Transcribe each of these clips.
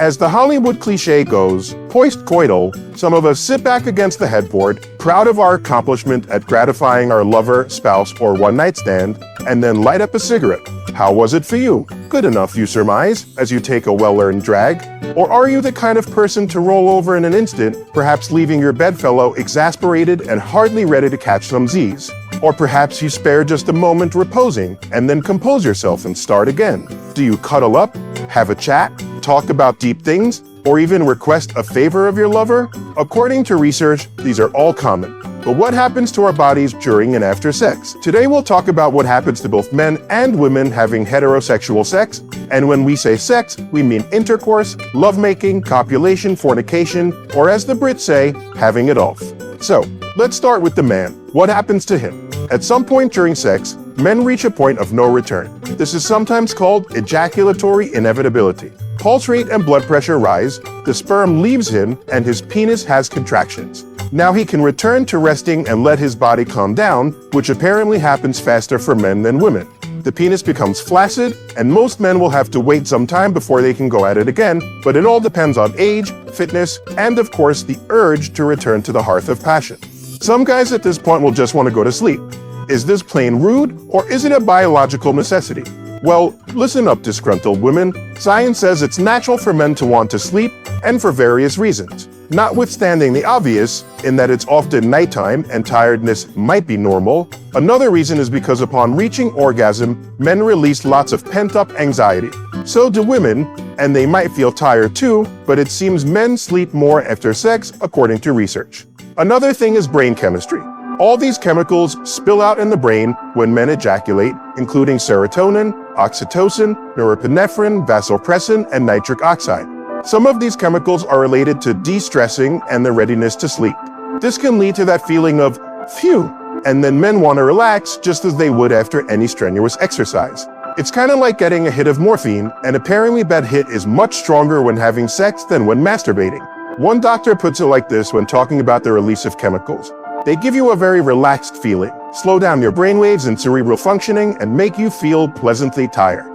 As the Hollywood cliche goes, post-coital, some of us sit back against the headboard, proud of our accomplishment at gratifying our lover, spouse, or one-night stand, and then light up a cigarette. How was it for you? Good enough, you surmise, as you take a well-earned drag? Or are you the kind of person to roll over in an instant, perhaps leaving your bedfellow exasperated and hardly ready to catch some Z's? Or perhaps you spare just a moment reposing, and then compose yourself and start again. Do you cuddle up, have a chat, talk about deep things, or even request a favor of your lover? According to research, these are all common. But what happens to our bodies during and after sex? Today we'll talk about what happens to both men and women having heterosexual sex. And when we say sex, we mean intercourse, lovemaking, copulation, fornication, or as the Brits say, having it off. So, let's start with the man. What happens to him? At some point during sex, men reach a point of no return. This is sometimes called ejaculatory inevitability. Pulse rate and blood pressure rise, the sperm leaves him, and his penis has contractions. Now he can return to resting and let his body calm down, which apparently happens faster for men than women. The penis becomes flaccid, and most men will have to wait some time before they can go at it again, but it all depends on age, fitness, and of course the urge to return to the hearth of passion. Some guys at this point will just want to go to sleep. Is this plain rude, or is it a biological necessity? Well, listen up, disgruntled women. Science says it's natural for men to want to sleep, and for various reasons. Notwithstanding the obvious, in that it's often nighttime and tiredness might be normal, another reason is because upon reaching orgasm, men release lots of pent-up anxiety. So do women, and they might feel tired too, but it seems men sleep more after sex, according to research. Another thing is brain chemistry. All these chemicals spill out in the brain when men ejaculate, including serotonin, oxytocin, norepinephrine, vasopressin, and nitric oxide. Some of these chemicals are related to de-stressing and the readiness to sleep. This can lead to that feeling of, phew, and then men want to relax just as they would after any strenuous exercise. It's kind of like getting a hit of morphine, and apparently that hit is much stronger when having sex than when masturbating. One doctor puts it like this when talking about the release of chemicals. They give you a very relaxed feeling, slow down your brainwaves and cerebral functioning, and make you feel pleasantly tired.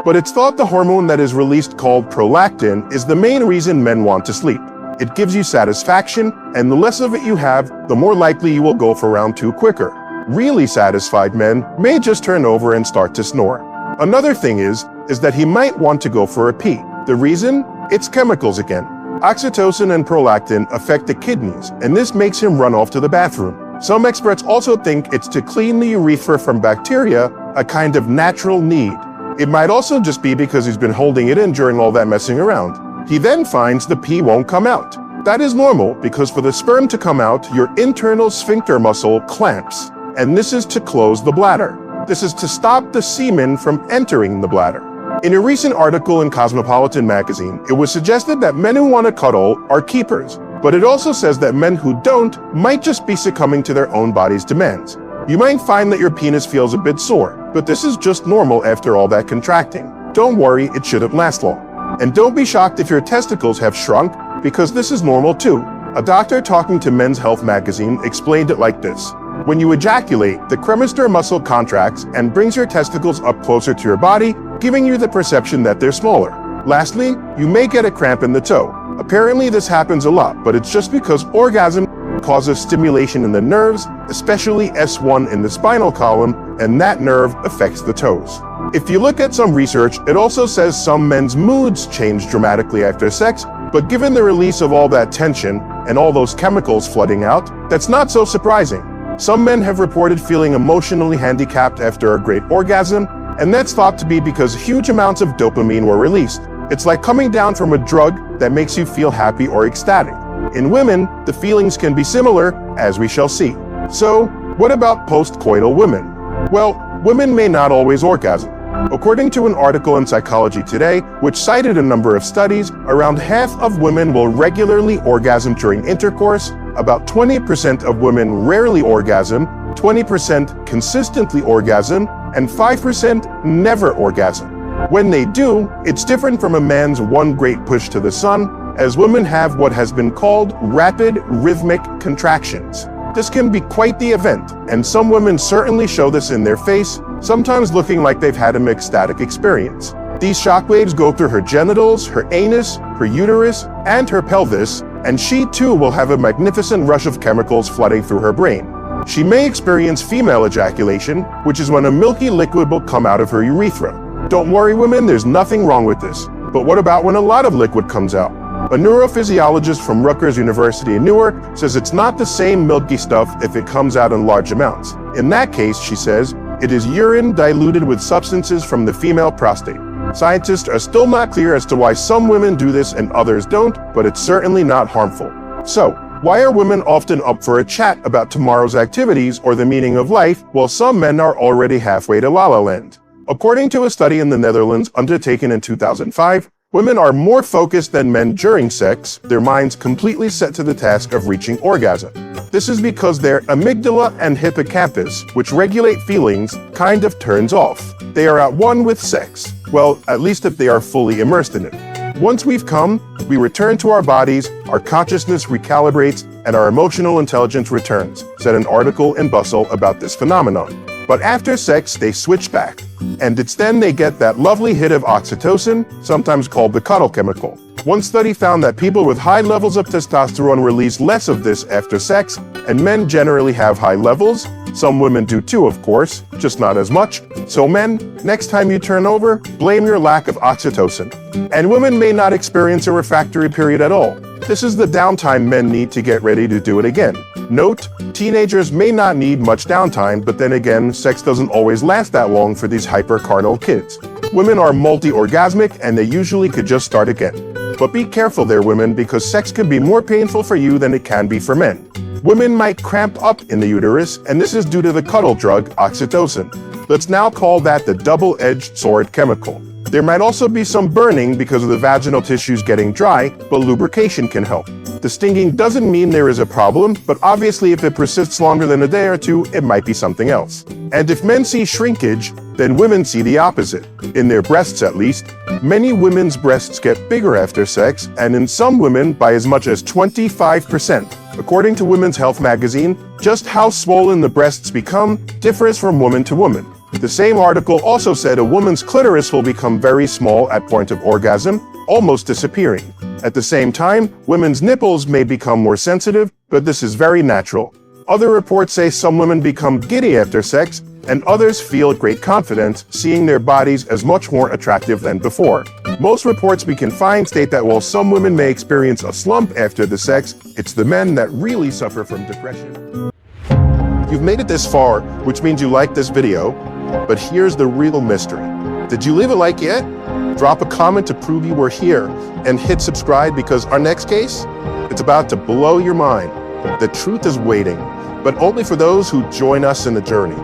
But it's thought the hormone that is released called prolactin is the main reason men want to sleep. It gives you satisfaction, and the less of it you have, the more likely you will go for round 2 quicker. Really satisfied men may just turn over and start to snore. Another thing is that he might want to go for a pee. The reason? It's chemicals again. Oxytocin and prolactin affect the kidneys, and this makes him run off to the bathroom. Some experts also think it's to clean the urethra from bacteria, a kind of natural need. It might also just be because he's been holding it in during all that messing around. He then finds the pee won't come out. That is normal because for the sperm to come out, your internal sphincter muscle clamps, and this is to close the bladder. This is to stop the semen from entering the bladder. In a recent article in Cosmopolitan magazine, it was suggested that men who want to cuddle are keepers, but it also says that men who don't might just be succumbing to their own body's demands. You might find that your penis feels a bit sore, but this is just normal after all that contracting. Don't worry, it shouldn't last long. And don't be shocked if your testicles have shrunk, because this is normal too. A doctor talking to Men's Health magazine explained it like this. When you ejaculate, the cremaster muscle contracts and brings your testicles up closer to your body, giving you the perception that they're smaller. Lastly, you may get a cramp in the toe. Apparently this happens a lot, but it's just because orgasm causes stimulation in the nerves, especially S1 in the spinal column, and that nerve affects the toes. If you look at some research, it also says some men's moods change dramatically after sex, but given the release of all that tension and all those chemicals flooding out, that's not so surprising. Some men have reported feeling emotionally handicapped after a great orgasm, and that's thought to be because huge amounts of dopamine were released. It's like coming down from a drug that makes you feel happy or ecstatic. In women, the feelings can be similar, as we shall see. So, what about post-coital women? Well, women may not always orgasm. According to an article in Psychology Today, which cited a number of studies, around half of women will regularly orgasm during intercourse, about 20% of women rarely orgasm, 20% consistently orgasm, and 5% never orgasm. When they do, it's different from a man's one great push to the sun, as women have what has been called rapid rhythmic contractions. This can be quite the event, and some women certainly show this in their face, sometimes looking like they've had an ecstatic experience. These shockwaves go through her genitals, her anus, her uterus, and her pelvis, and she too will have a magnificent rush of chemicals flooding through her brain. She may experience female ejaculation, which is when a milky liquid will come out of her urethra. Don't worry, women, there's nothing wrong with this. But what about when a lot of liquid comes out? A neurophysiologist from Rutgers University in Newark says it's not the same milky stuff if it comes out in large amounts. In that case, she says, it is urine diluted with substances from the female prostate. Scientists are still not clear as to why some women do this and others don't, but it's certainly not harmful. So, why are women often up for a chat about tomorrow's activities or the meaning of life, while some men are already halfway to La La Land? According to a study in the Netherlands undertaken in 2005, women are more focused than men during sex, their minds completely set to the task of reaching orgasm. This is because their amygdala and hippocampus, which regulate feelings, kind of turns off. They are at one with sex. Well, at least if they are fully immersed in it. Once we've come, we return to our bodies, our consciousness recalibrates, and our emotional intelligence returns, said an article in Bustle about this phenomenon. But after sex, they switch back. And it's then they get that lovely hit of oxytocin, sometimes called the cuddle chemical. One study found that people with high levels of testosterone release less of this after sex, and men generally have high levels. Some women do too, of course, just not as much. So men, next time you turn over, blame your lack of oxytocin. And women may not experience a refractory period at all. This is the downtime men need to get ready to do it again. Note, teenagers may not need much downtime, but then again, sex doesn't always last that long for these hyper-carnal kids. Women are multi-orgasmic and they usually could just start again. But be careful there, women, because sex can be more painful for you than it can be for men. Women might cramp up in the uterus, and this is due to the cuddle drug, oxytocin. Let's now call that the double-edged sword chemical. There might also be some burning because of the vaginal tissues getting dry, but lubrication can help. The stinging doesn't mean there is a problem, but obviously if it persists longer than a day or two, it might be something else. And if men see shrinkage, then women see the opposite. In their breasts at least. Many women's breasts get bigger after sex, and in some women by as much as 25%. According to Women's Health magazine, just how swollen the breasts become differs from woman to woman. The same article also said a woman's clitoris will become very small at point of orgasm, almost disappearing. At the same time, women's nipples may become more sensitive, but this is very natural. Other reports say some women become giddy after sex, and others feel great confidence, seeing their bodies as much more attractive than before. Most reports we can find state that while some women may experience a slump after the sex, it's the men that really suffer from depression. You've made it this far, which means you liked this video, but here's the real mystery. Did you leave a like yet? Drop a comment to prove you were here, and hit subscribe because our next case, it's about to blow your mind. The truth is waiting, but only for those who join us in the journey.